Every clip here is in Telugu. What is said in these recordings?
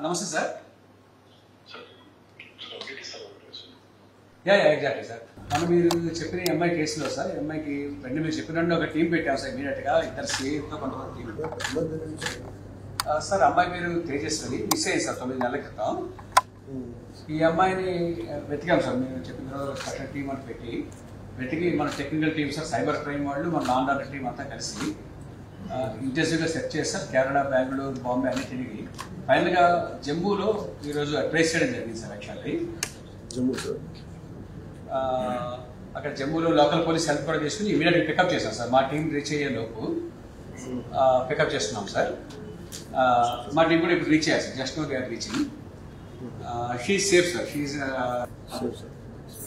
నమస్తే సార్. Exactly sir. మనం మీరు చెప్పిన ఎంఐ కేసులో సార్, ఎంఐకి వెంటనే మీరు చెప్పినట్టు ఒక టీం పెట్టాం సార్. ఇమీడియట్గా ఇద్దరు సేఫ్గా కొంతమంది టీం సార్. అమ్మాయి మీరు తేజస్వరి మిస్ అయ్యింది సార్ 9 నెలల క్రితం. ఈ అమ్మాయిని వెతికాం సార్. మీరు చెప్పిన స్పెషల్ టీం అని వెతికి మన technical team sir, cyber crime వాళ్ళు, మన లాండ్ ఆర్డర్ టీం అంతా కలిసి ఇంటెన్సివ్గా సెర్చ్ చేస్తారు. కేరళ, బెంగళూరు, బాంబే అన్ని తిరిగి ఫైనల్గా జమ్మూలో ఈరోజు ట్రేస్ చేయడం జరిగింది సార్. యాక్చువల్లీ అక్కడ జమ్మూలో లోకల్ పోలీస్ హెల్ప్ కూడా చేసుకుని ఇమీడియట్గా పికప్ చేశాం సార్. మా టీం రీచ్ అయ్యే లోపు పికప్ చేస్తున్నాం సార్. మా టీం కూడా ఇప్పుడు రీచ్ అయ్యారు sir. Just now they are reaching. She safe sir. She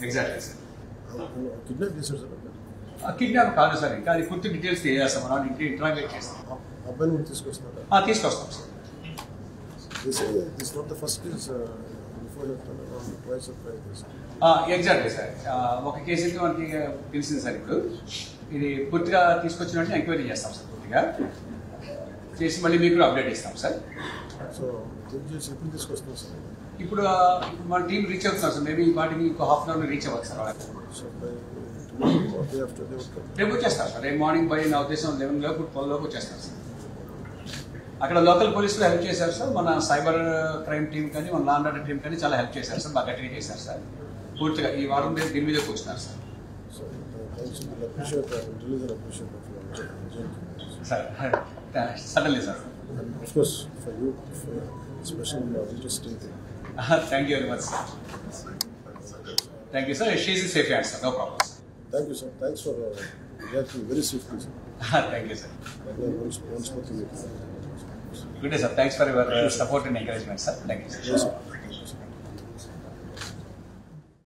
exactly sir. Kidnap కాదు సార్. ఇంకా అది పూర్తి డీటెయిల్స్ తెలియజేస్తాం. మనం ఇంటి ఇంటరాగేట్ చేస్తాం. తీసుకొస్తాం సార్. Exactly sir. ఒక కేసు అయితే మనకి తెలిసింది సార్. ఇప్పుడు ఇది పూర్తిగా తీసుకొచ్చినట్టు ఎంక్వైరీ చేస్తాం సార్. పూర్తిగా చేసి మళ్ళీ మీకు అప్డేట్ ఇస్తాం సార్. ఇప్పుడు మన టీం రీచ్ అవుతున్నారు సార్. మేబీ వాటికి ఇంకో హాఫ్ అన్ అవర్ రీచ్ అవ్వాలి సార్. రేపు వచ్చేస్తారు సార్. రేపు మార్నింగ్ బై నా ఉద్దేశం 11 లోపు 12 లోపు వచ్చేస్తారు సార్. అక్కడ లోకల్ పోలీసులు హెల్ప్ చేశారు సార్. మన సైబర్ క్రైమ్ టీం కానీ, మన లాండ్ ఆర్డర్ టీం కానీ చాలా హెల్ప్ చేశారు సార్. బాగా గట్టిగా చేశారు సార్. పూర్తిగా ఈ వారం దీని మీద కూర్చున్నారు sir. Sir suddenly sir. Thank you very much sir. Thank you sir. She is safe hand sir. No problem sir. Thank you, sir. Thanks for reacting very swiftly, sir. Thank you, sir. Good day, sir. Thanks for your support and encouragement, sir. Thank you, sir. Yes, sir.